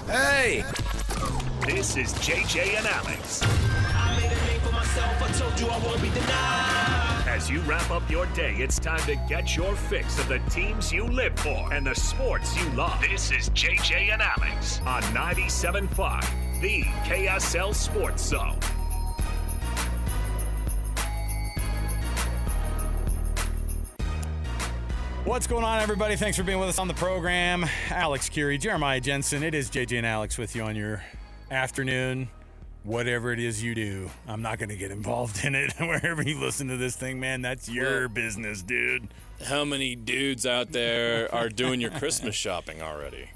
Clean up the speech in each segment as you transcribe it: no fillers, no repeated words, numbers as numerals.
Hey! This is JJ and Alex. I made a name for myself, I told you I won't be denied. As you wrap up your day, it's time to get your fix of the teams you live for and the sports you love. This is JJ and Alex on 97.5, the KSL Sports Zone. What's going on, everybody? Thanks for being with us on the program. Alex, Kirry, Jeremiah, Jensen. It is JJ and Alex with you on your afternoon, whatever it is you do. I'm not going to get involved in it. Wherever you listen to this thing, man, that's your business, dude. How many dudes out there are doing your Christmas shopping already?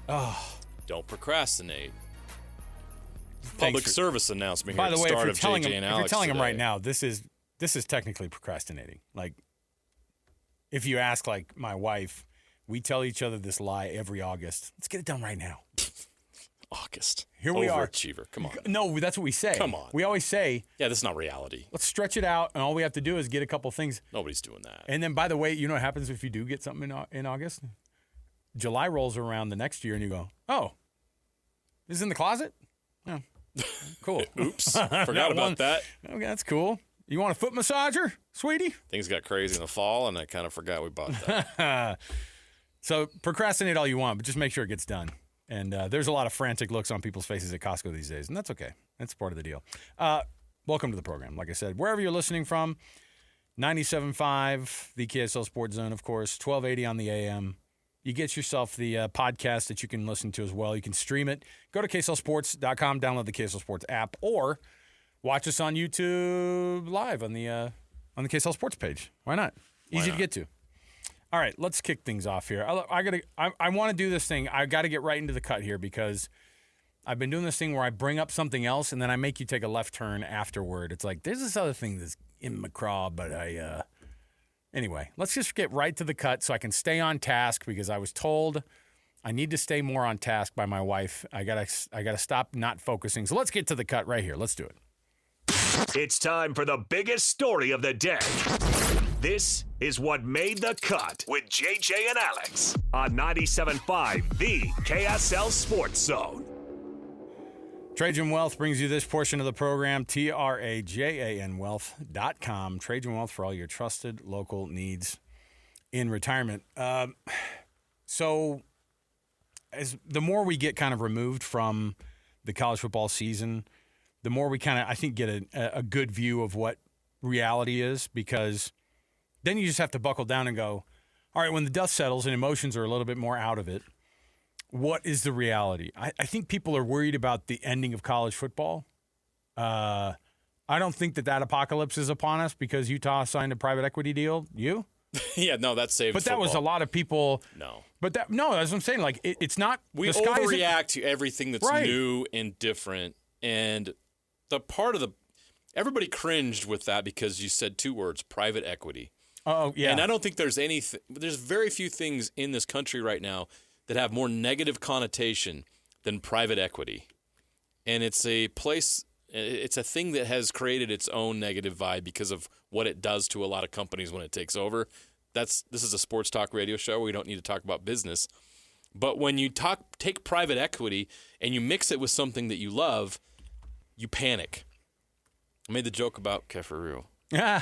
Oh, don't procrastinate. Public service announcement here. By the way, if you're telling them right now, this is technically procrastinating. Like, if you ask, like, my wife, we tell each other this lie every August. Let's get it done right now. August. Here we are. Overachiever. Come on. No, that's what we say. Come on. We always say, yeah, this is not reality. Let's stretch it out, and all we have to do is get a couple things. Nobody's doing that. And then, by the way, you know what happens if you do get something in August? July rolls around the next year, and you go, oh, this is in the closet? Oh, cool. Oops. Forgot about that. Okay, that's cool. You want a foot massager, sweetie? Things got crazy in the fall, and I kind of forgot we bought that. So procrastinate all you want, but just make sure it gets done. And there's a lot of frantic looks on people's faces at Costco these days, and that's okay. That's part of the deal. Welcome to the program. Like I said, wherever you're listening from, 97.5, the KSL Sports Zone, of course, 1280 on the AM. You get yourself the podcast that you can listen to as well. You can stream it. Go to KSLSports.com, download the KSL Sports app, or watch us on YouTube live on the KSL Sports page. Why not? Easy to get to. All right, let's kick things off here. I want to do this thing. I got to get right into the cut here because I've been doing this thing where I bring up something else and then I make you take a left turn afterward. It's like there's this other thing that's in my craw, but anyway, let's just get right to the cut so I can stay on task because I was told I need to stay more on task by my wife. I gotta stop not focusing. So let's get to the cut right here. Let's do it. It's time for the biggest story of the day. This is what made the cut with JJ and Alex on 97.5, the KSL Sports Zone. Trajan Wealth brings you this portion of the program, TRAJANwealth.com. Trajan Wealth for all your trusted local needs in retirement. So as the more we get kind of removed from the college football season, the more we kind of, I think, get a good view of what reality is, because then you just have to buckle down and go, all right, when the dust settles and emotions are a little bit more out of it, what is the reality? I think people are worried about the ending of college football. I don't think that apocalypse is upon us because Utah signed a private equity deal. You? Yeah, no, that saved But that football. was a lot of people. No. But that's what I'm saying. Like, it's not. We overreact to everything that's new and different. And the part of everybody cringed with that because you said two words, private equity. Oh, yeah. And I don't think there's very few things in this country right now that have more negative connotation than private equity. And it's a thing that has created its own negative vibe because of what it does to a lot of companies when it takes over. This is a sports talk radio show. We don't need to talk about business. But when you take private equity and you mix it with something that you love, you panic. I made the joke about Kefaru. Yeah.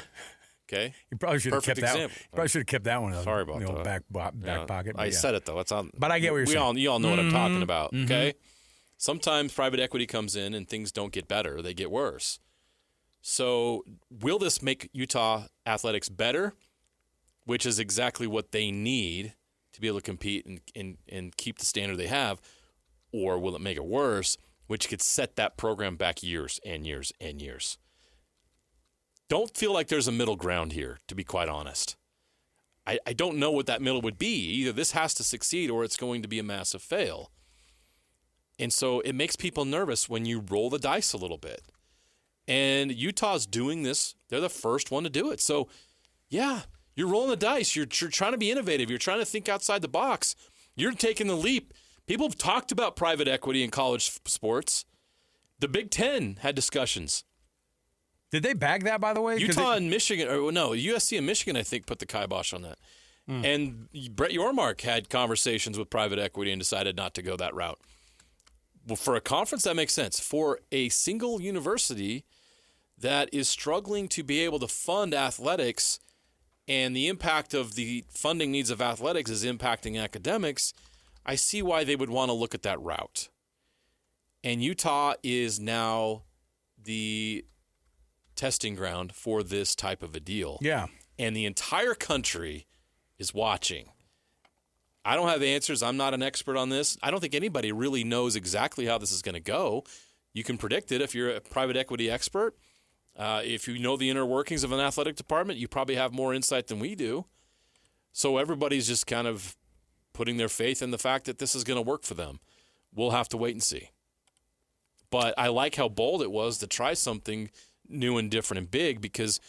Okay. You probably should have kept that. Example. Probably should have kept that one. Sorry about the old that. back pocket. I said it though. It's on. But I get what you're saying. You all know what I'm talking about. Mm-hmm. Okay. Sometimes private equity comes in and things don't get better; they get worse. So, will this make Utah athletics better? Which is exactly what they need to be able to compete and keep the standard they have, or will it make it worse? Which could set that program back years and years and years. Don't feel like there's a middle ground here, to be quite honest. I don't know what that middle would be. Either this has to succeed or it's going to be a massive fail. And so it makes people nervous when you roll the dice a little bit. And Utah's doing this. They're the first one to do it. So, yeah, you're rolling the dice. You're trying to be innovative. You're trying to think outside the box. You're taking the leap. People have talked about private equity in college sports. The Big Ten had discussions. Did they bag that, by the way? Utah and Michigan, or no, USC and Michigan, I think, put the kibosh on that. And Brett Yormark had conversations with private equity and decided not to go that route. Well, for a conference, that makes sense. For a single university that is struggling to be able to fund athletics, and the impact of the funding needs of athletics is impacting academics, I see why they would want to look at that route. And Utah is now the testing ground for this type of a deal. Yeah. And the entire country is watching. I don't have answers. I'm not an expert on this. I don't think anybody really knows exactly how this is going to go. You can predict it if you're a private equity expert. If you know the inner workings of an athletic department, you probably have more insight than we do. So everybody's just kind of putting their faith in the fact that this is going to work for them. We'll have to wait and see. But I like how bold it was to try something new and different and big, because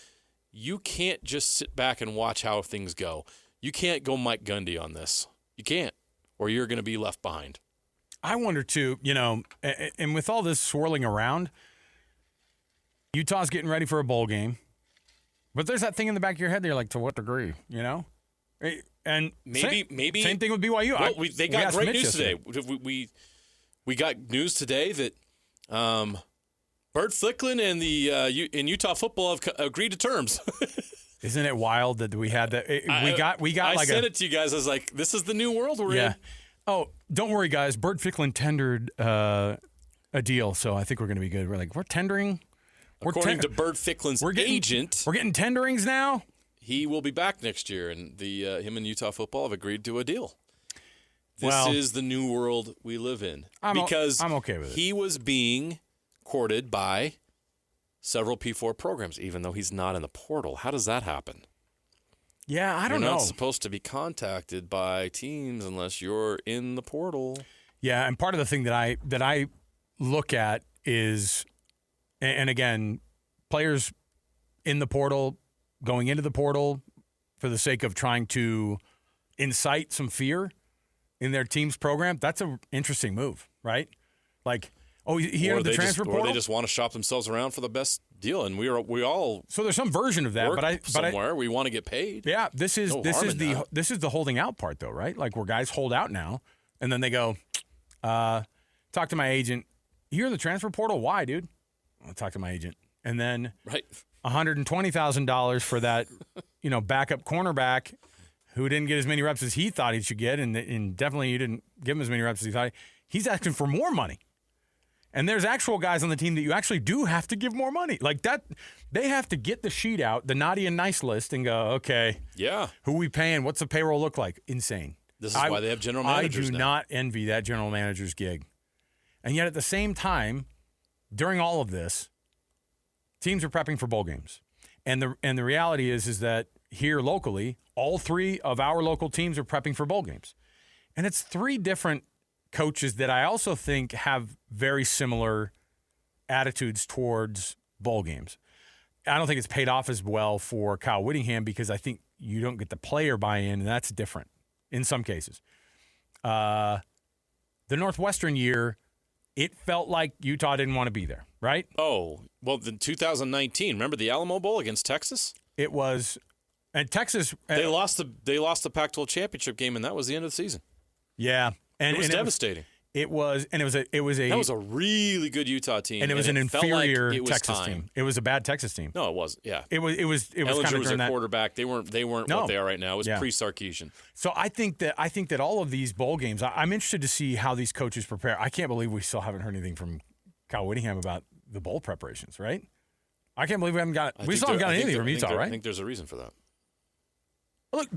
you can't just sit back and watch how things go. You can't go Mike Gundy on this. You can't, or you're going to be left behind. I wonder, too, and with all this swirling around, Utah's getting ready for a bowl game. But there's that thing in the back of your head that you're like, to what degree, And maybe same thing with BYU. Well, they got great news yesterday. today. We got news today that Bert Flicklin and in Utah football have agreed to terms. Isn't it wild that we had that? I sent it to you guys. I was like, this is the new world we're in. Oh, don't worry, guys. Bert Flicklin tendered a deal, so I think we're going to be good. We're tendering. According to Bert Ficklin's agent, we're getting tenderings now. He will be back next year, and him and Utah football have agreed to a deal. This is the new world we live in. Because I'm okay with it. He was being courted by several P4 programs, even though he's not in the portal. How does that happen? Yeah, I don't know. You're not supposed to be contacted by teams unless you're in the portal. Yeah, and part of the thing that I look at is, and again, players in the portal, going into the portal for the sake of trying to incite some fear in their team's program, that's an interesting move, right? Like, he entered the transfer portal? Or they just want to shop themselves around for the best deal, and we all. So there's some version of that, somewhere we want to get paid. Yeah, this is the holding out part, though, right? Like, where guys hold out now, and then they go, talk to my agent. You're in the transfer portal? Why, dude? I'll talk to my agent, and then $120,000 for that, backup cornerback who didn't get as many reps as he thought he should get, and definitely you didn't give him as many reps as he thought. He's asking for more money. And there's actual guys on the team that you actually do have to give more money. Like that, they have to get the sheet out, the naughty and nice list, and go, okay, who we paying? What's the payroll look like? Insane. This is why they have general managers I do not envy that general manager's gig. And yet at the same time, during all of this, teams are prepping for bowl games. And the reality is that here locally, all three of our local teams are prepping for bowl games. And it's three different coaches that I also think have very similar attitudes towards bowl games. I don't think it's paid off as well for Kyle Whittingham because I think you don't get the player buy-in, and that's different in some cases. The Northwestern year, it felt like Utah didn't want to be there, right? Oh, well, the 2019, remember the Alamo Bowl against Texas? It was, and Texas. They lost the Pac-12 championship game, and that was the end of the season. Yeah. And it was devastating. That was a really good Utah team, and it was an inferior Texas team. It was a bad Texas team. No, it wasn't. Yeah, it was Ellinger kind of was a quarterback. They weren't what they are right now. It was pre-Sarkisian. So I think that all of these bowl games, I'm interested to see how these coaches prepare. I can't believe we still haven't heard anything from Kyle Whittingham about the bowl preparations. Right? I can't believe we haven't got anything from Utah. Right? I think there's a reason for that. Look,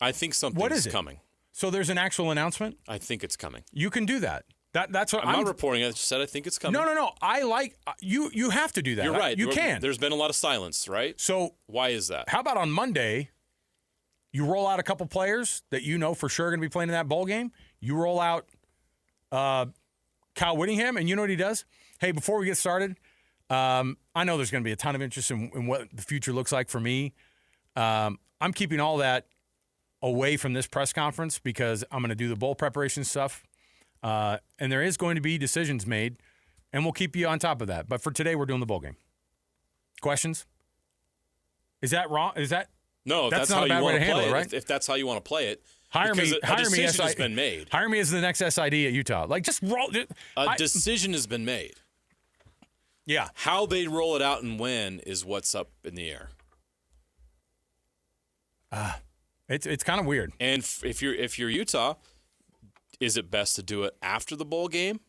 I think something's coming. So there's an actual announcement? I think it's coming. You can do that. That's what I'm not reporting. I just said I think it's coming. No. I like you. You have to do that. You're right. You can. There's been a lot of silence, right? So why is that? How about on Monday, you roll out a couple players that you know for sure are going to be playing in that bowl game. You roll out Kyle Whittingham, and you know what he does? Hey, before we get started, I know there's going to be a ton of interest in what the future looks like for me. I'm keeping all that away from this press conference because I'm going to do the bowl preparation stuff. And there is going to be decisions made, and we'll keep you on top of that. But for today, we're doing the bowl game. Questions? Is that wrong? Is that no? That's if not how a bad you way want to handle play it, right? If that's how you want to play it, Hire Because me. a Hire me. decision has been made. Hire me as the next SID at Utah. Like, just roll. A decision has been made. Yeah. How they roll it out and when is what's up in the air. It's kind of weird. And if you're Utah, is it best to do it after the bowl game,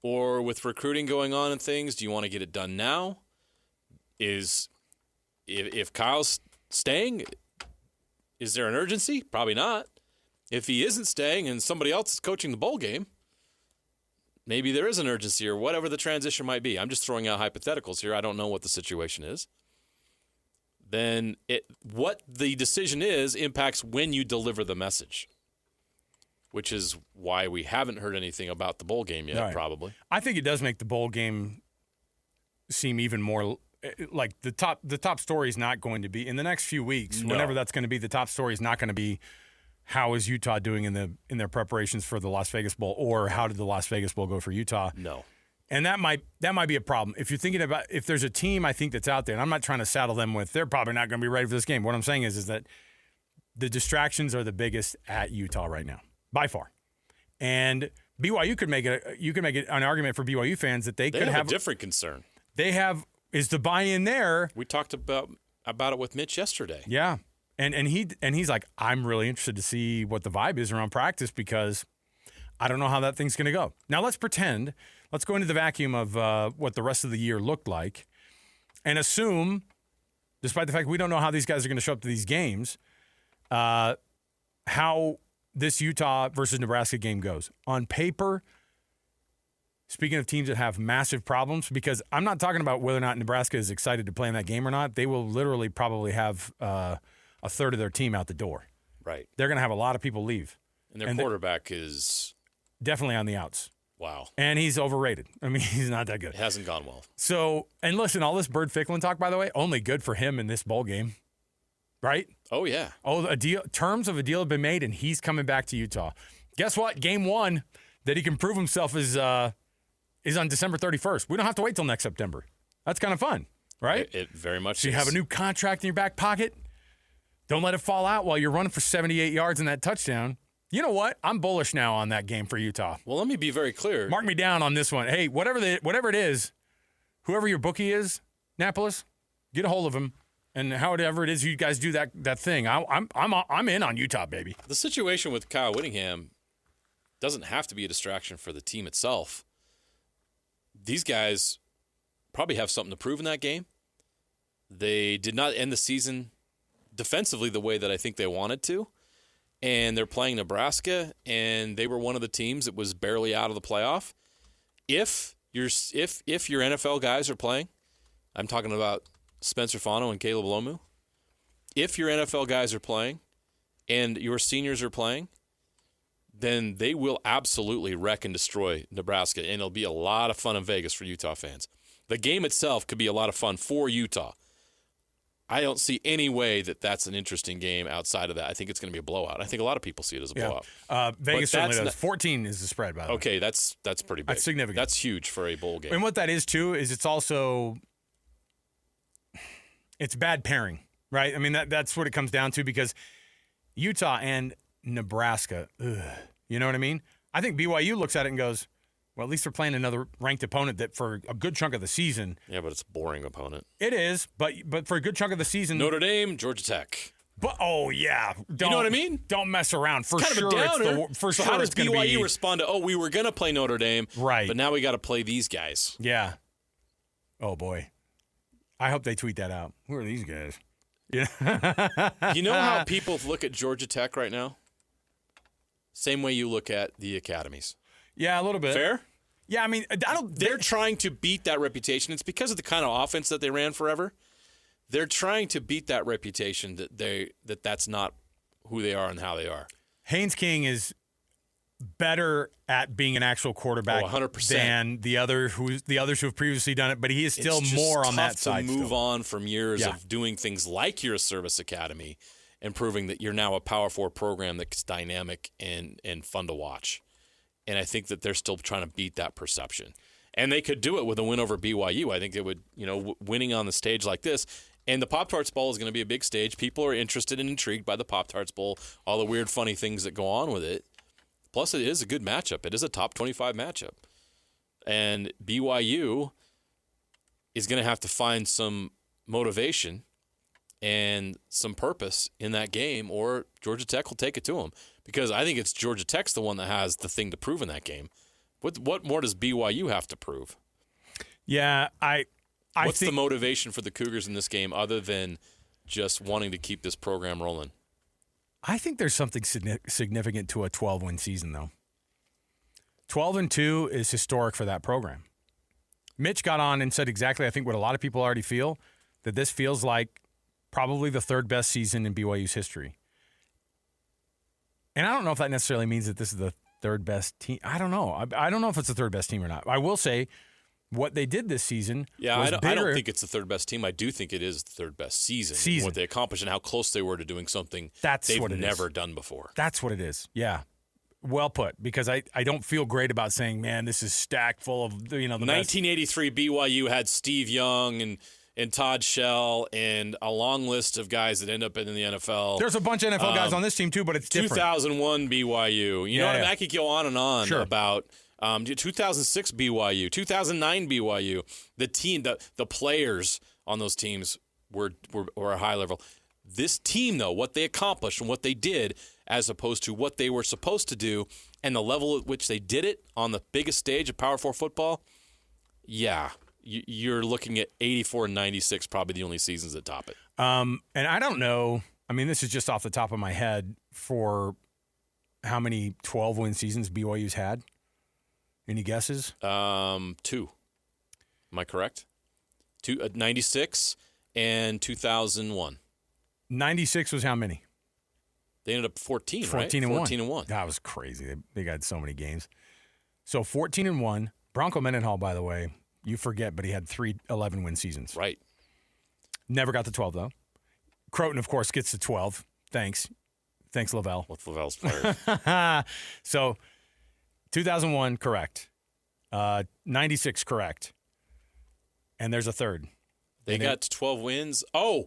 or with recruiting going on and things? Do you want to get it done now? If Kyle's staying, is there an urgency? Probably not. If he isn't staying and somebody else is coaching the bowl game, maybe there is an urgency or whatever the transition might be. I'm just throwing out hypotheticals here. I don't know what the situation is. Then what the decision is impacts when you deliver the message, which is why we haven't heard anything about the bowl game yet, probably. I think it does make the bowl game seem even more like the top story is not going to be in the next few weeks. No. Whenever that's going to be, the top story is not going to be how is Utah doing in their preparations for the Las Vegas Bowl, or how did the Las Vegas Bowl go for Utah? No. And that might be a problem. If you're thinking about, if there's a team I think that's out there, and I'm not trying to saddle them with, they're probably not going to be ready for this game. What I'm saying is that the distractions are the biggest at Utah right now, by far. And BYU could make an argument for BYU fans that they could have a different concern. Is the buy-in there? We talked about it with Mitch yesterday. Yeah. And he's like, I'm really interested to see what the vibe is around practice, because I don't know how that thing's going to go. Now let's go into the vacuum of what the rest of the year looked like, and assume, despite the fact we don't know how these guys are going to show up to these games, how this Utah versus Nebraska game goes. On paper, speaking of teams that have massive problems, because I'm not talking about whether or not Nebraska is excited to play in that game or not. They will literally probably have a third of their team out the door. Right. They're going to have a lot of people leave. And their quarterback is definitely on the outs. Wow. And he's overrated. I mean, he's not that good. It hasn't gone well. So, and listen, all this Bird Ficklin talk, by the way, only good for him in this bowl game. Right? Oh, yeah. Oh, terms of a deal have been made, and he's coming back to Utah. Guess what? Game one that he can prove himself is on December 31st. We don't have to wait till next September. That's kind of fun, right? It very much So you have a new contract in your back pocket. Don't let it fall out while you're running for 78 yards in that touchdown. You know what? I'm bullish now on that game for Utah. Well, let me be very clear. Mark me down on this one. Hey, whatever it is, whoever your bookie is, Annapolis, get a hold of him. And however it is you guys do that thing, I'm in on Utah, baby. The situation with Kyle Whittingham doesn't have to be a distraction for the team itself. These guys probably have something to prove in that game. They did not end the season defensively the way that I think they wanted to. And they're playing Nebraska, and they were one of the teams that was barely out of the playoff. If your NFL guys are playing, I'm talking about Spencer Fano and Caleb Lomu. If your NFL guys are playing and your seniors are playing, then they will absolutely wreck and destroy Nebraska, and it'll be a lot of fun in Vegas for Utah fans. The game itself could be a lot of fun for Utah. I don't see any way that that's an interesting game outside of that. I think it's going to be a blowout. I think a lot of people see it as a blowout. Vegas certainly does. 14 is the spread, by the way. Okay, that's pretty big. That's significant. That's huge for a bowl game. And what that is, too, is it's also it's bad pairing, right? I mean, that's what it comes down to, because Utah and Nebraska, you know what I mean? I think BYU looks at it and goes, well, at least they're playing another ranked opponent that for a good chunk of the season. Yeah, but it's a boring opponent. It is, but for a good chunk of the season. Notre Dame, Georgia Tech. But you know what I mean? Don't mess around. For it's kind sure, of a downer. How does BYU respond to? We were going to play Notre Dame, right? But now we got to play these guys. Yeah. Oh boy, I hope they tweet that out. Who are these guys? Yeah. You know how people look at Georgia Tech right now? Same way you look at the academies. Yeah, a little bit. Fair? Yeah, I mean, They're trying to beat that reputation. It's because of the kind of offense that they ran forever. They're trying to beat that reputation that's not who they are and how they are. Haynes King is better at being an actual quarterback 100%. than the others who have previously done it, but he is still more on that side. It's tough to move on from years of doing things like your service academy and proving that you're now a Power 4 program that's dynamic and fun to watch. And I think that they're still trying to beat that perception. And they could do it with a win over BYU. I think it would, winning on the stage like this. And the Pop-Tarts Bowl is going to be a big stage. People are interested and intrigued by the Pop-Tarts Bowl, all the weird, funny things that go on with it. Plus, it is a good matchup. It is a top 25 matchup. And BYU is going to have to find some motivation and some purpose in that game, or Georgia Tech will take it to them. Because I think it's Georgia Tech's the one that has the thing to prove in that game. What more does BYU have to prove? Yeah, What's the motivation for the Cougars in this game other than just wanting to keep this program rolling? I think there's something significant to a 12-win season, though. 12-2 is historic for that program. Mitch got on and said exactly, I think, what a lot of people already feel, that this feels like probably the third best season in BYU's history. And I don't know if that necessarily means that this is the third best team. I don't know. I don't know if it's the third best team or not. I will say what they did this season was I don't think it's the third best team. I do think it is the third best season. What they accomplished and how close they were to doing something they've never done before. That's what it is. Yeah. Well put, because I don't feel great about saying, man, this is stacked full of, the 1983 BYU had Steve Young and Todd Shell and a long list of guys that end up in the NFL. There's a bunch of NFL guys on this team too, but it's different. 2001 BYU. You know what I mean? I could go on and on about 2006 BYU, 2009 BYU. The team, the players on those teams were a high level. This team, though, what they accomplished and what they did, as opposed to what they were supposed to do, and the level at which they did it on the biggest stage of Power 4 football, you're looking at 84 and 96, probably the only seasons that top it. And I don't know. I mean, this is just off the top of my head for how many 12-win seasons BYU's had. Any guesses? 2. Am I correct? 96 and 2001. 96 was how many? They ended up 14, 14 right? and 14 and 1. That was crazy. They got so many games. So 14 and 1. Bronco Mendenhall, by the way, you forget, but he had 3 11-win seasons. Right. Never got to 12, though. Croton, of course, gets to 12. Thanks, Lavelle. With Lavelle's players. So 2001, correct. 96, correct. And there's a third. They got to 12 wins. Oh,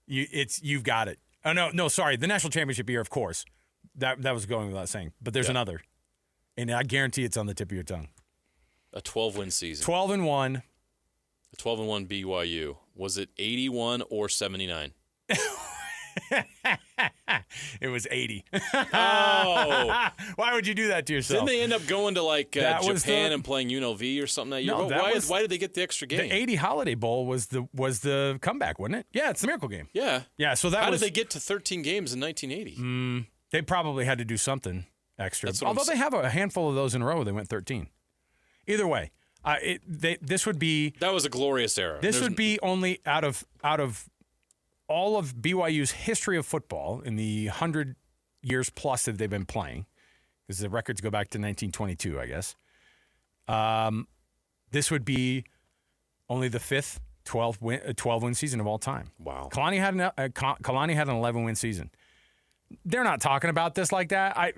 you've got it. Oh no, sorry. The national championship year, of course. That was going without saying. But there's another, and I guarantee it's on the tip of your tongue. A 12-win season. 12 and 1. A 12 and 1 BYU. Was it 81 or 79? It was 80. Oh. Why would you do that to yourself? Didn't they end up going to Japan and playing UNLV or something that year? No, why did they get the extra game? The 80 Holiday Bowl was the comeback, wasn't it? Yeah, it's the Miracle Game. Yeah. Yeah, so How did they get to 13 games in 1980? They probably had to do something extra. Although they have a handful of those in a row, they went 13. Either way, this would be... That was a glorious era. This would be only out of all of BYU's history of football in the 100 years plus that they've been playing, because the records go back to 1922, I guess. This would be only the 5th 12-win season of all time. Wow. Kalani had an 11-win season. They're not talking about this like that.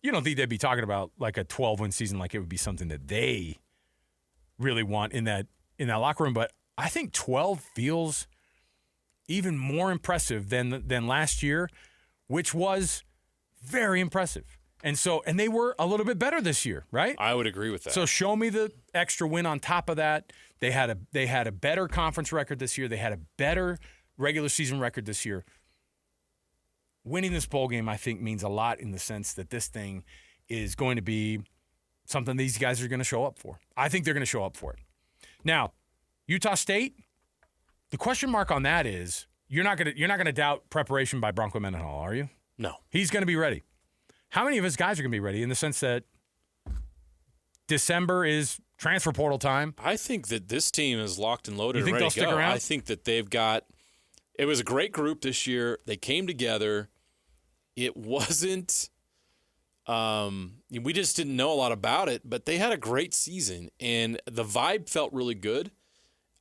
You don't think they'd be talking about like a 12-win season like it would be something that they really want in that locker room. But I think 12 feels even more impressive than last year, which was very impressive. And they were a little bit better this year, right? I would agree with that. So show me the extra win on top of that. They had a better conference record this year. They had a better regular season record this year. Winning this bowl game, I think, means a lot in the sense that this thing is going to be something these guys are going to show up for. I think they're going to show up for it. Now, Utah State, the question mark on that is you're not going to doubt preparation by Bronco Mendenhall, are you? No. He's going to be ready. How many of his guys are going to be ready in the sense that December is transfer portal time? I think that this team is locked and loaded and ready to go. You think they'll stick around? I think that they've got – it was a great group this year. They came together. It wasn't we just didn't know a lot about it, but they had a great season, and the vibe felt really good.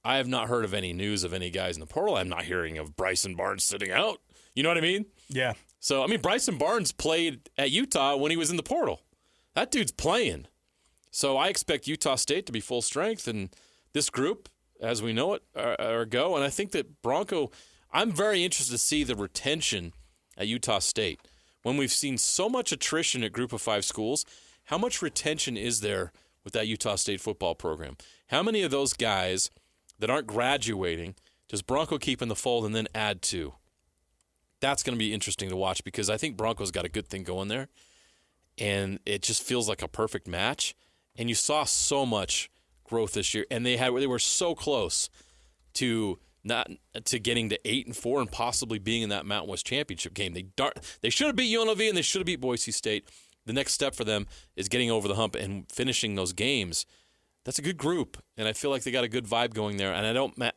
I have not heard of any news of any guys in the portal. I'm not hearing of Bryson Barnes sitting out. You know what I mean? Yeah. So, I mean, Bryson Barnes played at Utah when he was in the portal. That dude's playing. So I expect Utah State to be full strength, and this group, as we know it or go. And I think that I'm very interested to see the retention at Utah State. When we've seen so much attrition at Group of 5 schools, how much retention is there with that Utah State football program? How many of those guys that aren't graduating does Bronco keep in the fold and then add to? That's going to be interesting to watch because I think Bronco's got a good thing going there, and it just feels like a perfect match. And you saw so much growth this year, and they were so close to getting to 8-4 and possibly being in that Mountain West championship game. They should have beat UNLV and they should have beat Boise State. The next step for them is getting over the hump and finishing those games. That's a good group, and I feel like they got a good vibe going there. And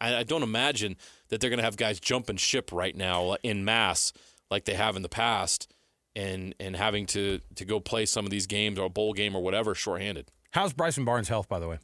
I don't imagine that they're going to have guys jumping ship right now in mass like they have in the past, and having to go play some of these games or a bowl game or whatever shorthanded. How's Bryson Barnes' health, by the way?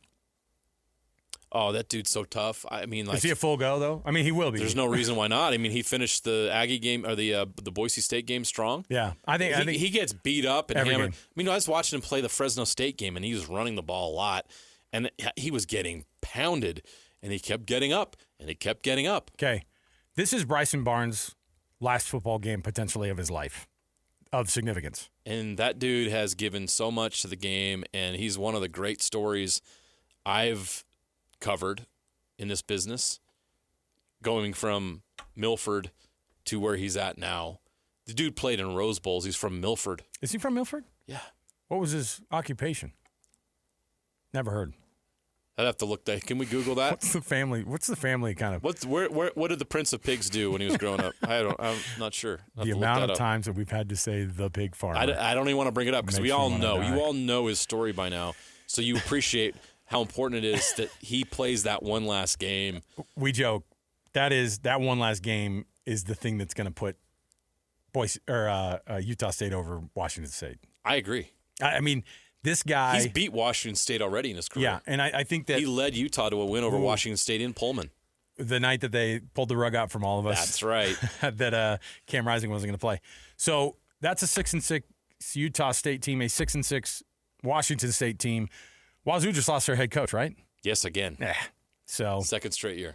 Oh, that dude's so tough. I mean, like, is he a full go though? I mean, he will be. There's no reason why not. I mean, he finished the Aggie game or the Boise State game strong. Yeah, I think he gets beat up and every hammered. game. I mean, I was watching him play the Fresno State game, and he was running the ball a lot, and he was getting pounded, and he kept getting up, and he kept getting up. Okay, this is Bryson Barnes' last football game potentially of his life, of significance. And that dude has given so much to the game, and he's one of the great stories I've covered in this business, going from Milford to where he's at now. The dude played in Rose Bowls. He's from Milford. Is he from Milford? Yeah. What was his occupation? Never heard. I'd have to look that. Can we Google that? What's the family kind of? What did the Prince of Pigs do when he was growing up? I'm not sure. The amount of times that we've had to say the pig farmer. I don't even want to bring it up because we all know. Die. You all know his story by now, so you appreciate how important it is that he plays that one last game. We joke that one last game is the thing that's going to put Utah State over Washington State. I agree. I mean, this guy. He's beat Washington State already in his career. Yeah, and I think that he led Utah to a win over Washington State in Pullman. The night that they pulled the rug out from all of us. That's right. that Cam Rising wasn't going to play. So that's a 6-6 Utah State team, a 6-6 Washington State team. Wazoo just lost their head coach, right? Yes, again. Yeah. So second straight year.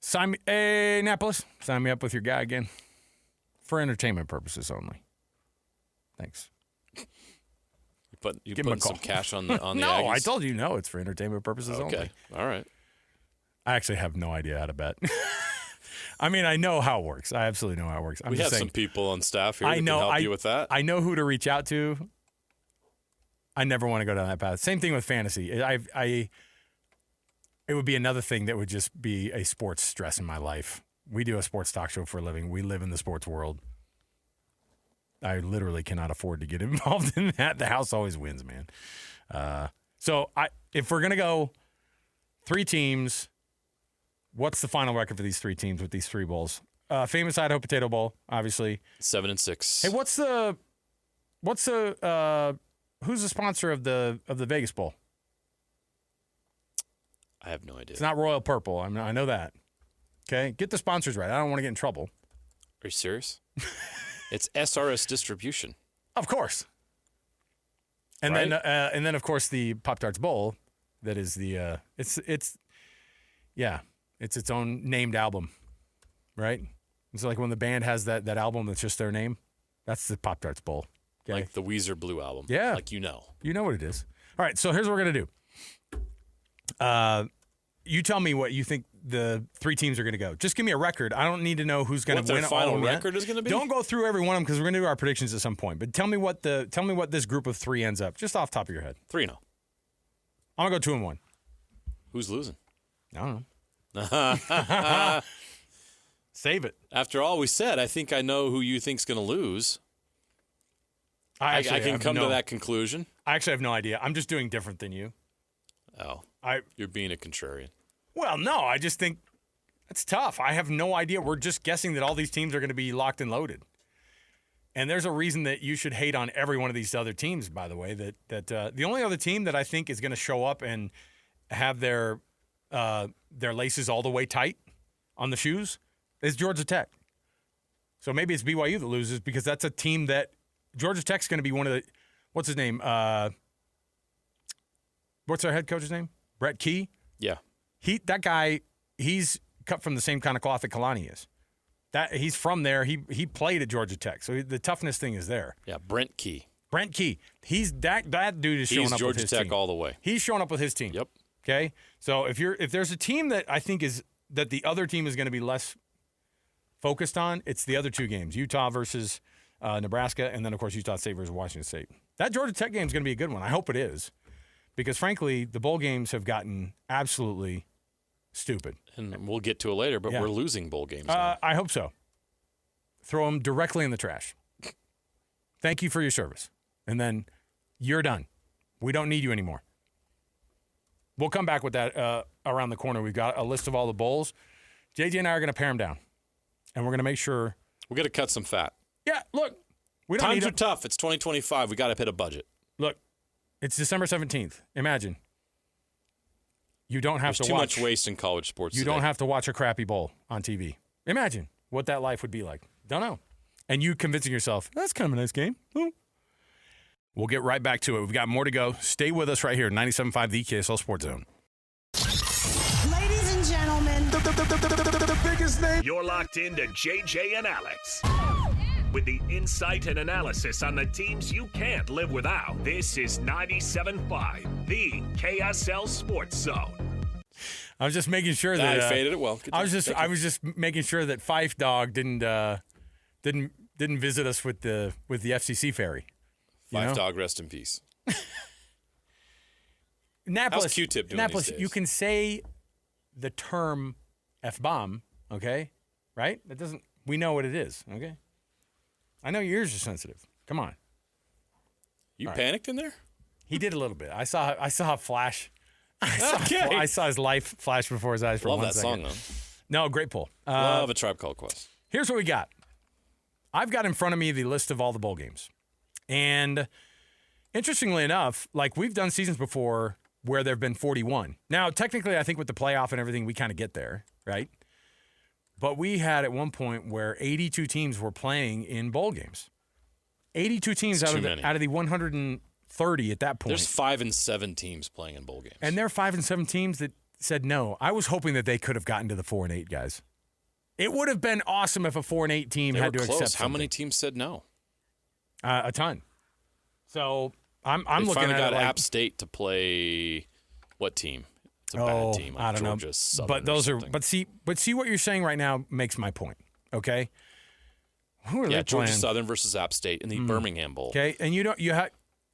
Sign me, hey, Annapolis, sign me up with your guy again, for entertainment purposes only. Thanks. You put some cash on the no, Aggies? I told you no. It's for entertainment purposes only. Okay, all right. I actually have no idea how to bet. I mean, I know how it works. I absolutely know how it works. We have some people on staff here that can help you with that. I know who to reach out to. I never want to go down that path. Same thing with fantasy. It would be another thing that would just be a sports stress in my life. We do a sports talk show for a living. We live in the sports world. I literally cannot afford to get involved in that. The house always wins, man. So if we're going to go 3 teams, what's the final record for these 3 teams with these 3 bowls? Famous Idaho Potato Bowl, obviously. 7-6. Hey, who's the sponsor of the Vegas Bowl? I have no idea. It's not Royal Purple. I know that. Okay, get the sponsors right. I don't want to get in trouble. Are you serious? It's SRS Distribution. Of course. And right? then of course the Pop-Tarts Bowl. That is the it's its own named album, right? It's like when the band has that album that's just their name. That's the Pop-Tarts Bowl. Okay? Like the Weezer Blue album. Yeah. Like you know. You know what it is. All right, so here's what we're going to do. You tell me what you think the 3 teams are going to go. Just give me a record. I don't need to know who's going to win. What their final record is going to be? Don't go through every one of them because we're going to do our predictions at some point. But tell me what this group of 3 ends up, just off the top of your head. 3-0. I'm going to go 2-1. Who's losing? I don't know. Save it. After all we said, I think I know who you think's going to lose. I can come to that conclusion. I actually have no idea. I'm just doing different than you. Oh, you're being a contrarian. Well, no, I just think it's tough. I have no idea. We're just guessing that all these teams are going to be locked and loaded. And there's a reason that you should hate on every one of these other teams, by the way, that the only other team that I think is going to show up and have their laces all the way tight on the shoes is Georgia Tech. So maybe it's BYU that loses because that's a team that Georgia Tech's going to be one of the – what's his name? What's our head coach's name? Brett Key? Yeah. That guy he's cut from the same kind of cloth that Kalani is. That he's from there. He played at Georgia Tech, so the toughness thing is there. Yeah, Brent Key. He's that dude is showing up Georgia with his Tech team. all the way. He's showing up with his team. Yep. Okay. So if there's a team that I think is that the other team is going to be less focused on, it's the other two games: Utah versus Nebraska, and then of course Utah State versus Washington State. That Georgia Tech game is going to be a good one. I hope it is, because frankly, the bowl games have gotten absolutely stupid. And we'll get to it later, but Yeah. we're losing bowl games now. I hope so. Throw them directly in the trash. Thank you for your service. And then you're done. We don't need you anymore. We'll come back with that around the corner. We've got a list of all the bowls. JJ and I are going to pare them down. And we're going to make sure. We're going to cut some fat. Yeah, look. We don't Times need are tough. It's 2025. We got to hit a budget. Look, it's December 17th. Imagine. You don't have There's to too watch. much waste in college sports You today. don't have to watch a crappy bowl on TV. Imagine what that life would be like. Don't know. And you convincing yourself, that's kind of a nice game. Oh. We'll get right back to it. We've got more to go. Stay with us right here, 97.5 The KSL Sports Zone. Ladies and gentlemen, The biggest name. You're locked into JJ and Alex. With the insight and analysis on the teams you can't live without. This is 97.5, the KSL Sports Zone. I was just making sure that I faded it well. Good I was job. just making sure that Fife Dog didn't visit us with the FCC ferry. You know? Dog, rest in peace. Annapolis, How's Q-Tip doing Annapolis, these days? you can say the term F-bomb, okay? Right? That doesn't. We know what it is, okay? I know your ears are sensitive. Come on. You All right. panicked in there? He did a little bit. I saw a flash. Okay. I saw his life flash before his eyes for Love 1 that second. song, though. No, great pull. Love A Tribe Called Quest. Here's what we got. I've got in front of me the list of all the bowl games. And interestingly enough, like we've done seasons before where there have been 41. Now, technically, I think with the playoff and everything, we kind of get there, right? But we had at one point where 82 teams were playing in bowl games. 82 teams It's out too of many. the 130 at that point. There's 5 and 7 teams playing in bowl games. And there are 5 and 7 teams that said no. I was hoping that they could have gotten to the 4 and 8 guys. It would have been awesome if a 4 and 8 team they had were to close. accept How many something. teams said no? A ton. So I'm They looking finally at got it like, App State to play what team? It's a oh, bad team. Like I don't Georgia know. Southern But those or are something. but see what you're saying right now makes my point. Okay. Who are Yeah, they Georgia playing? Southern versus App State in the Birmingham Bowl. Okay, and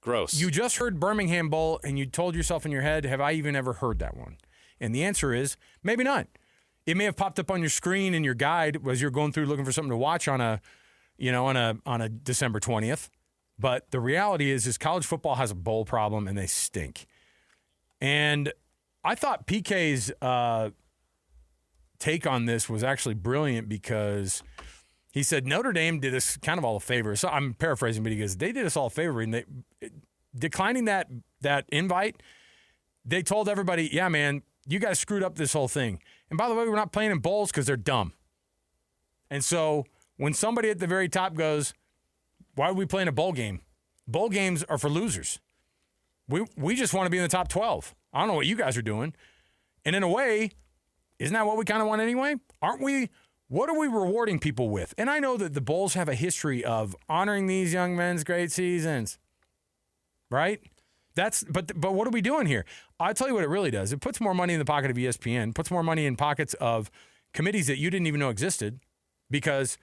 Gross. you just heard Birmingham Bowl, and you told yourself in your head, have I even ever heard that one? And the answer is maybe not. It may have popped up on your screen in your guide as you're going through looking for something to watch on a December 20th. But the reality is college football has a bowl problem, and they stink. And I thought PK's take on this was actually brilliant because he said Notre Dame did us kind of all a favor. So I'm paraphrasing, but he goes, they did us all a favor. And they declining that invite, they told everybody, yeah, man, you guys screwed up this whole thing. And by the way, we're not playing in bowls because they're dumb. And so when somebody at the very top goes, why are we playing a bowl game? Bowl games are for losers. We just want to be in the top 12. I don't know what you guys are doing. And in a way, isn't that what we kind of want anyway? Aren't we? What are we rewarding people with? And I know that the Bulls have a history of honoring these young men's great seasons, right? But what are we doing here? I'll tell you what it really does. It puts more money in the pocket of ESPN, puts more money in pockets of committees that you didn't even know existed. Because,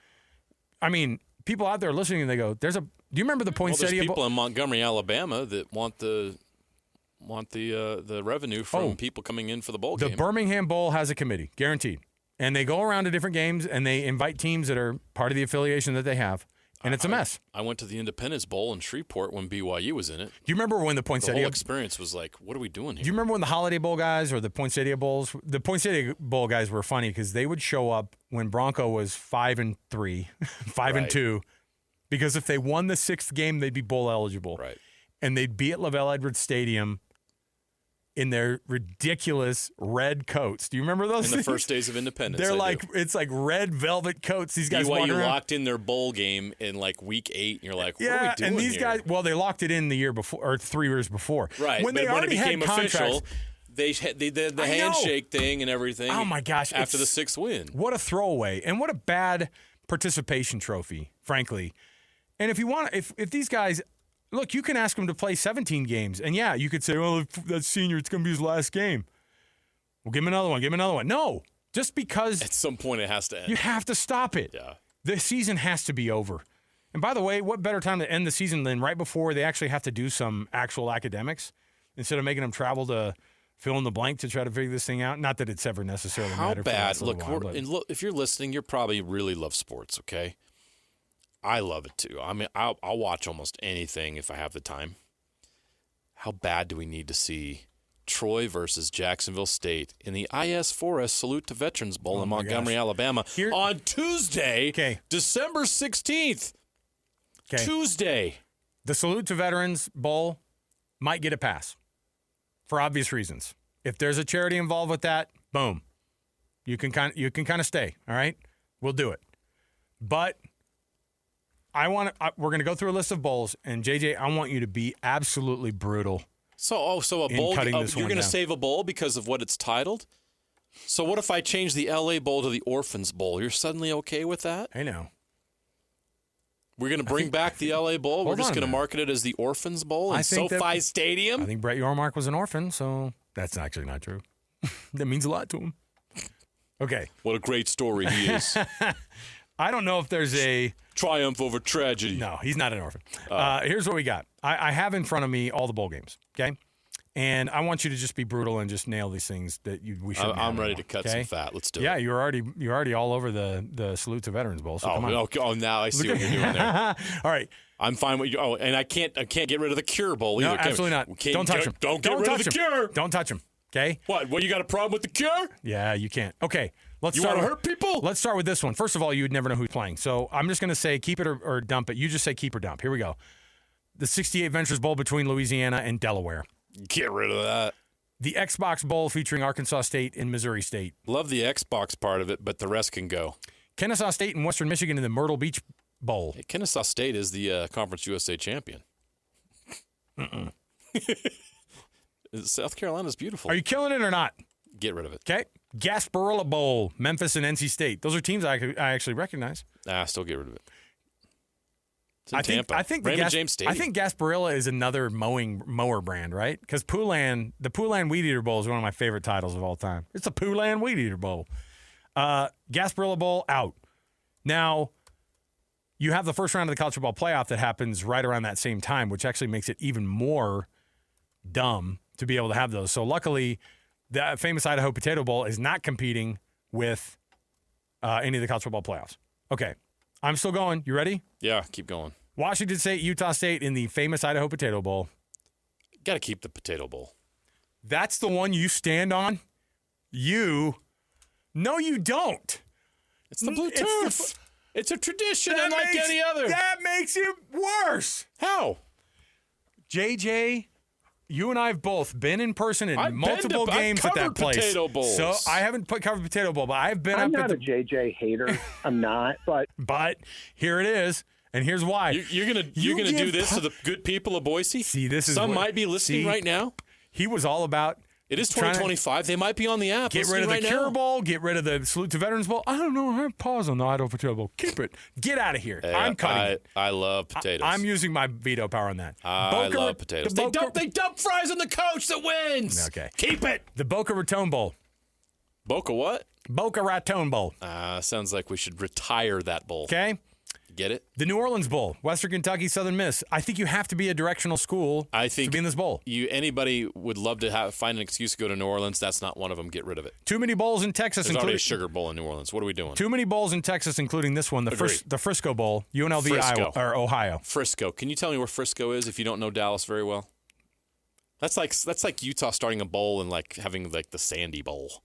I mean, people out there listening, and they go, do you remember the poinsettia there's bowl? people in Montgomery, Alabama that want the revenue from people coming in for the bowl The game. Birmingham Bowl has a committee, guaranteed. And they go around to different games, and they invite teams that are part of the affiliation that they have. And it's a mess. I went to the Independence Bowl in Shreveport when BYU was in it. Do you remember when the The whole poinsettia experience was like, what are we doing here? Do you remember when the Holiday Bowl guys or the Poinsettia Bowls? The Poinsettia Bowl guys were funny because they would show up when Bronco was 5-3, 5-2, because if they won the 6th game, they'd be bowl eligible. Right. And they'd be at LaVell Edwards Stadium in their ridiculous red coats. Do you remember those? In the things? first days of independence. They're I like do. it's like red velvet coats. These guys walking BYU around. locked in their bowl game in like week 8, and you're like, what are we doing and these here? guys, well, they locked it in the year before or 3 years before. Right. When but they when it already became had contracts, official, the handshake thing and everything. Oh my gosh! After the 6th win, what a throwaway and what a bad participation trophy, frankly. And if you want, if these guys, look, you can ask them to play 17 games, and yeah, you could say, well, if that's senior, it's going to be his last game. Well, give him another one. Give him another one. No, just because at some point it has to end. You have to stop it. Yeah, the season has to be over. And by the way, what better time to end the season than right before they actually have to do some actual academics instead of making them travel to fill in the blank to try to figure this thing out? Not that it's ever necessarily mattered. How bad? Look, look, if you're listening, you probably really love sports, okay? I love it too. I mean, I'll watch almost anything if I have the time. How bad do we need to see Troy versus Jacksonville State in the IS4S Salute to Veterans Bowl in Montgomery, Alabama on Tuesday, December 16th? Tuesday. The Salute to Veterans Bowl might get a pass for obvious reasons. If there's a charity involved with that, boom. You can kind of stay, all right? We'll do it. But we're going to go through a list of bowls, and JJ, I want you to be absolutely brutal. So a bowl, you're going to save a bowl because of what it's titled? So what if I change the LA Bowl to the Orphans Bowl? You're suddenly okay with that? I know. We're going to bring back the LA Bowl. We're just going to market it as the Orphans Bowl in SoFi Stadium. I think Brett Yormark was an orphan, so that's actually not true. That means a lot to him. Okay. What a great story he is. I don't know if there's a triumph over tragedy. No, he's not an orphan. Here's what we got. I have in front of me all the bowl games, okay? And I want you to just be brutal and just nail these things that we should. I'm ready to cut some fat. Let's do it. Yeah, you're already all over the Salute to Veterans Bowl. So come on. Now I see what you're doing there. All right. I'm fine with you. Oh, and I can't get rid of the Cure Bowl either. No, absolutely not. Don't touch him. Don't get rid of the Cure. Don't touch him. Okay. What? Well, you got a problem with the Cure? Yeah, you can't. Okay. You want to hurt people? Let's start with this one. First of all, you'd never know who's playing. So I'm just going to say keep it or dump it. You just say keep or dump. Here we go. The 68 Ventures Bowl between Louisiana and Delaware. Get rid of that. The Xbox Bowl featuring Arkansas State and Missouri State. Love the Xbox part of it, but the rest can go. Kennesaw State and Western Michigan in the Myrtle Beach Bowl. Hey, Kennesaw State is the Conference USA champion. South Carolina's beautiful. Are you killing it or not? Get rid of it. Okay. Gasparilla Bowl, Memphis and NC State. Those are teams I actually recognize. Still get rid of it. I think James Stadium. I think Gasparilla is another mower brand, right? Because the Poulan Weed Eater Bowl is one of my favorite titles of all time. It's a Poulan Weed Eater Bowl. Gasparilla Bowl out. Now, you have the first round of the college football playoff that happens right around that same time, which actually makes it even more dumb to be able to have those. So luckily, the famous Idaho Potato Bowl is not competing with any of the college football playoffs. Okay. I'm still going. You ready? Yeah, keep going. Washington State, Utah State in the famous Idaho Potato Bowl. Got to keep the Potato Bowl. That's the one you stand on? No, you don't. It's the blue turf. It's a tradition unlike any other. That makes it worse. How? JJ, you and I have both been in person in multiple games at that place. Potato Bowls. So I haven't covered Potato Bowl, but I've been. I'm not a JJ hater. I'm not, but here it is, and here's why. You're gonna do this to the good people of Boise. See, this is some might be listening right now. He was all about. It is 2025. They might be on the app. Get rid of the Cure Bowl. Get rid of the Salute to Veterans Bowl. I don't know. I have pause on the Idaho Potato Bowl. Keep it. Get out of here. I'm cutting it. I love potatoes. I'm using my veto power on that. I love potatoes. They dump fries on the coach that wins. Okay. Keep it. The Boca Raton Bowl. Boca what? Boca Raton Bowl. Sounds like we should retire that bowl. Okay. Get it? The New Orleans Bowl, Western Kentucky, Southern Miss. I think you have to be a directional school to be in this bowl. Anybody would love to find an excuse to go to New Orleans. That's not one of them. Get rid of it. Too many bowls in Texas. There's already a Sugar Bowl in New Orleans. What are we doing? Too many bowls in Texas, incluting this one, the Frisco Bowl, UNLV, Ohio. Frisco. Can you tell me where Frisco is if you don't know Dallas very well? That's like Utah starting a bowl and like having like the Sandy Bowl.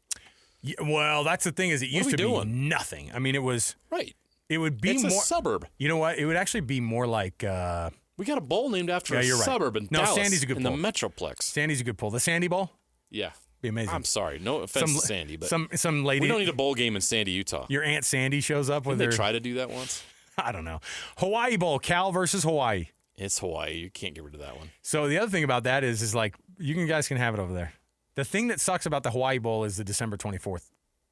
Yeah, well, that's the thing is it used to be nothing. I mean, it was right. It would be it's more a suburb. You know what? It would actually be more like we got a bowl named after a suburb in Dallas. Sandy's a good in pull. the Metroplex. Sandy's a good pull. The Sandy Bowl? Yeah. Be amazing. I'm sorry. No offense to Sandy, but some lady. We don't need a bowl game in Sandy, Utah. Your Aunt Sandy shows up with Didn't they try to do that once? I don't know. Hawaii Bowl, Cal versus Hawaii. It's Hawaii. You can't get rid of that one. So the other thing about that is like you guys can have it over there. The thing that sucks about the Hawaii Bowl is the December 24th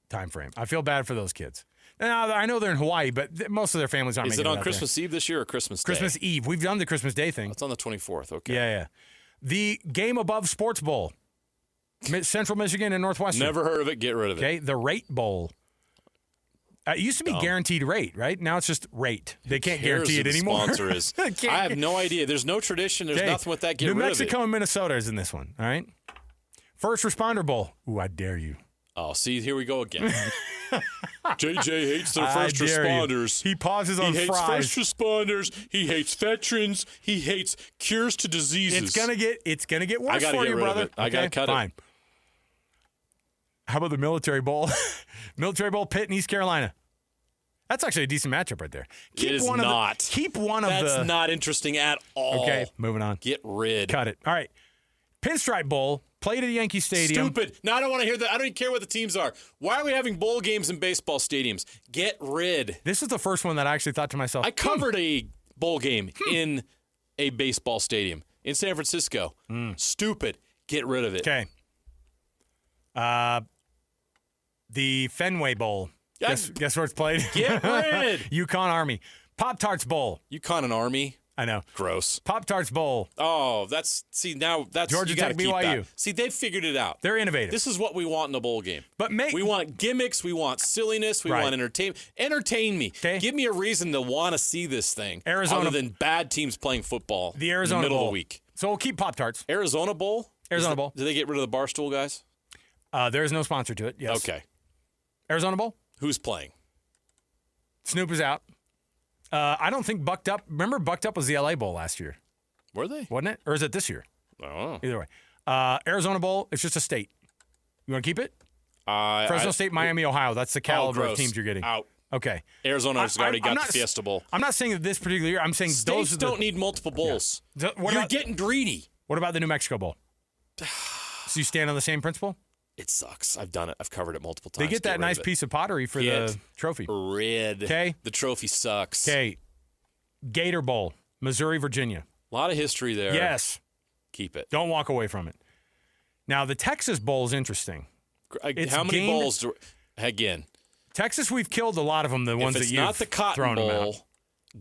time frame. I feel bad for those kids. Now, I know they're in Hawaii, but most of their families aren't Is making it it on out Christmas Eve this year or Christmas Day? Christmas Eve. We've done the Christmas Day thing. It's on the 24th. Okay. Yeah. The Game Above Sports Bowl. Central Michigan and Northwestern. Never heard of it. Get rid of it. Okay. The Rate Bowl. It used to be guaranteed rate, right? Now it's just rate. They can't guarantee it anymore. Sponsor is. I have no idea. There's no tradition. There's nothing with that. Get New rid Mexico of it. and Minnesota is in this one. All right. First Responder Bowl. Ooh, I dare you. Oh, see, here we go again. JJ hates their I first dare you. responders. He pauses on He hates fries. first responders. He hates veterans. He hates cures to diseases. It's gonna get worse I gotta for get you, rid of brother. it. I gotta cut it. Fine. How about the Military Bowl? Military Bowl, Pitt and East Carolina. That's actually a decent matchup right there. It is not. Keep one of That's not interesting at all. Okay, moving on. Get rid. Cut it. All right. Pinstripe Bowl, played at Yankee Stadium. Stupid. No, I don't want to hear that. I don't even care what the teams are. Why are we having bowl games in baseball stadiums? Get rid. This is the first one that I actually thought to myself. I covered a bowl game in a baseball stadium in San Francisco. Stupid. Get rid of it. Okay. The Fenway Bowl. Guess where it's played? Get rid. Yukon Army. Pop-Tarts Bowl. Yukon and Army. I know. Gross. Pop-Tarts Bowl. Oh, that's Georgia you gotta Tech, keep BYU. that. See, they've figured it out. They're innovative. This is what we want in a bowl game. But we want gimmicks. We want silliness. We Right. want entertainment. Entertain me. Okay. Give me a reason to want to see this thing. Arizona- other than bad teams playing football. The Arizona in the middle Bowl. of the week. So we'll keep Pop-Tarts. Arizona Bowl. Arizona Bowl. Did they get rid of the Barstool guys? There is no sponsor to it. Yes. Okay. Arizona Bowl. Who's playing? Snoop is out. I don't think Bucked Up. Remember, Bucked Up was the LA Bowl last year, Were they? wasn't it? Or is it this year? I don't know. Either way. Arizona Bowl. It's just a state. You want to keep it? Fresno State, Miami, Ohio. That's the caliber of gross. teams you're getting. Out. Okay. Arizona's already got not the Fiesta Bowl. I'm not saying that this particular year. I'm saying States those are don't need multiple bowls. Yeah. What You're about- getting greedy. What about the New Mexico Bowl? So you stand on the same principle? It sucks. I've done it. I've covered it multiple They times. get that rid nice of it. piece of pottery for the trophy. Rid. Okay. The trophy sucks. Okay. Gator Bowl, Missouri, Virginia. A lot of history there. Yes. Keep it. Don't walk away from it. Now, the Texas Bowl is interesting. It's How many gained- bowls? Again, Texas, we've killed a lot of them, the ones if it's that you've not the Cotton thrown them out. Bowl,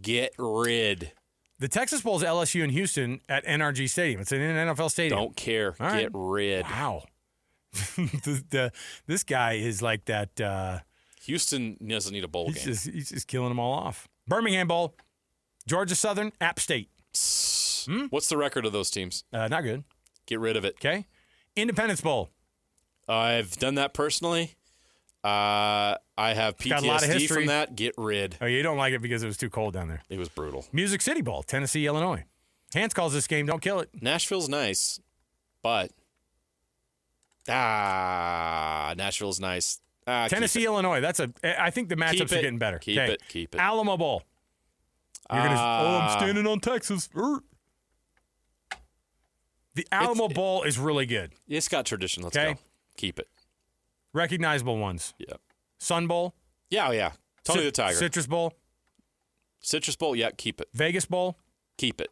get rid. The Texas Bowl is LSU and Houston at NRG Stadium. It's in an NFL stadium. Don't care. All right. Get rid. Wow. This guy is like that. Houston doesn't need a bowl game. He's just killing them all off. Birmingham Bowl, Georgia Southern, App State. What's the record of those teams? Not good. Get rid of it. Okay. Independence Bowl. I've done that personally. I have Got a lot of PTSD history. from that. Get rid. Oh, you don't like it because it was too cold down there. It was brutal. Music City Bowl, Tennessee, Illinois. Hans calls this game, don't kill it. Nashville's nice, but Nashville's nice. Tennessee, Illinois. I think the matchups are getting better. Keep Okay. it. Keep it. Alamo Bowl. You're gonna, I'm standing on Texas. The Alamo Bowl is really good. It's got tradition. Let's Okay. go. Keep it. Recognizable ones. Yeah. Sun Bowl. Yeah. Tony the Tiger. Citrus Bowl. Citrus Bowl. Yeah. Keep it. Vegas Bowl. Keep it.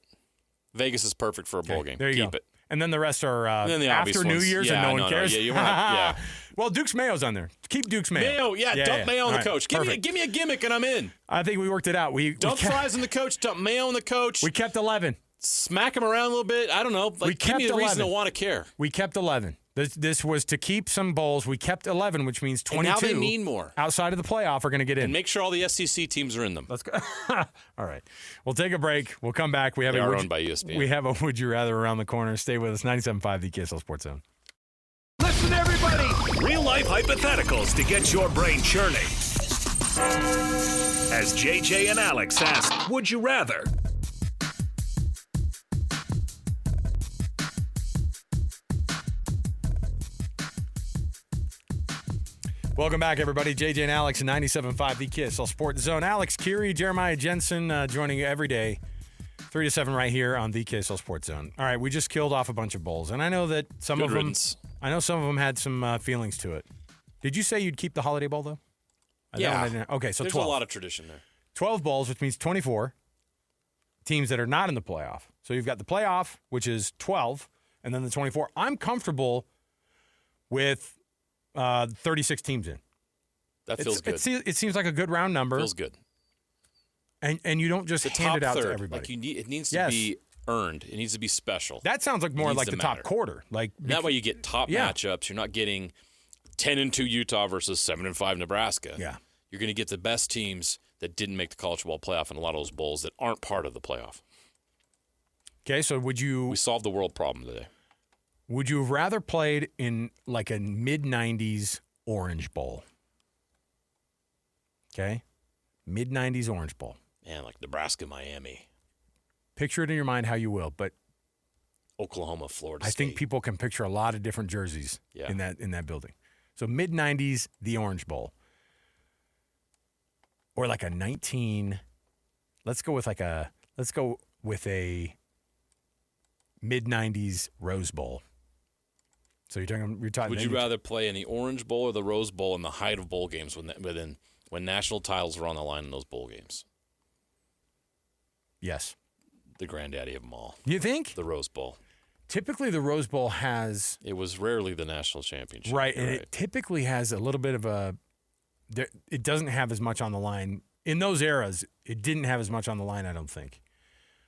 Vegas is perfect for a bowl game. There you Keep go. it. And then the rest are And then the obvious after New ones. Year's Yeah, and no one no, cares. yeah, you want yeah. Well, Duke's Mayo's on there. Keep Duke's Mayo. Mayo, dump Mayo on All the right, coach. perfect. Give me a gimmick and I'm in. I think we worked it out. We Dump kept, fries on the coach, dump Mayo on the coach. We kept 11. Smack him around a little bit. I don't know. Like, give me a kept reason 11. to want to care. We kept 11. This was to keep some bowls. We kept 11, which means 22. And now they need more. Outside of the playoff are going to get in. And make sure all the SEC teams are in them. Let's go. All right. We'll take a break. We'll come back. We have They a are would owned you- by ESPN. We have a Would You Rather around the corner. Stay with us. 97.5, the KSL Sports Zone. Listen, everybody. Real life hypotheticals to get your brain churning. As JJ and Alex ask, would you rather? Welcome back, everybody. JJ and Alex, 97.5, the KSL Sports Zone. Alex, Kirry, Jeremiah Jensen joining you every day, 3 to 7 right here on the KSL Sports Zone. All right, we just killed off a bunch of bowls, and I know that some Good of them, riddance. I know some of them had some feelings to it. Did you say you'd keep the Holiday Bowl though? Yeah. Okay, so There's 12. a lot of tradition there. 12 bowls, which means 24 teams that are not in the playoff. So you've got the playoff, which is 12, and then the 24. I'm comfortable with 36 teams in. That feels good. It seems like a good round number. Feels good. And you don't just hand it out third, to everybody. Like it needs to be earned. It needs to be special. That sounds like more like the top quarter. Like that way you get top matchups. You're not getting 10-2 Utah versus 7-5 Nebraska. Yeah. You're going to get the best teams that didn't make the college football playoff in a lot of those bowls that aren't part of the playoff. Okay, so We solved the world problem today. Would you have rather played in like a mid-90s Orange Bowl? Okay? Mid-90s Orange Bowl. Man, like Nebraska, Miami. Picture it in your mind how you will, but Oklahoma, Florida State. I think people can picture a lot of different jerseys in that building. So mid-90s, the Orange Bowl. Or like a 19, let's go with a mid-90s Rose Bowl. So you're talking. Would you rather play in the Orange Bowl or the Rose Bowl in the height of bowl games when national titles were on the line in those bowl games? Yes. The granddaddy of them all. You think? The Rose Bowl. Typically, the Rose Bowl has. It was rarely the national championship. Right, and it typically has a little bit of a. It doesn't have as much on the line. In those eras, it didn't have as much on the line, I don't think.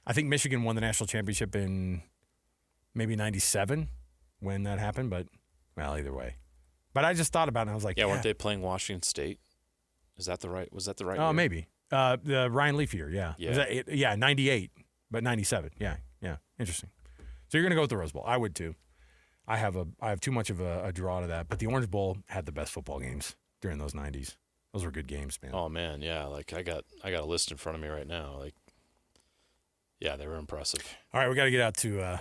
I think Michigan won the national championship in maybe 97 when that happened, but, well, either way. But I just thought about it, and I was like, weren't they playing Washington State? Was that the right Oh, year? maybe. The Ryan Leaf year, yeah. Yeah. 98, but 97. Yeah. Interesting. So you're going to go with the Rose Bowl. I would, too. I have too much of a draw to that, but the Orange Bowl had the best football games during those 90s. Those were good games, man. Oh man, yeah. Like I got a list in front of me right now. Like, yeah, they were impressive. All right, we got to get out to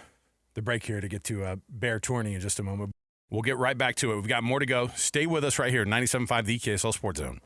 the break here to get to Bear Tourney in just a moment. We'll get right back to it. We've got more to go. Stay with us right here, 97.5 The KSL Sports Zone.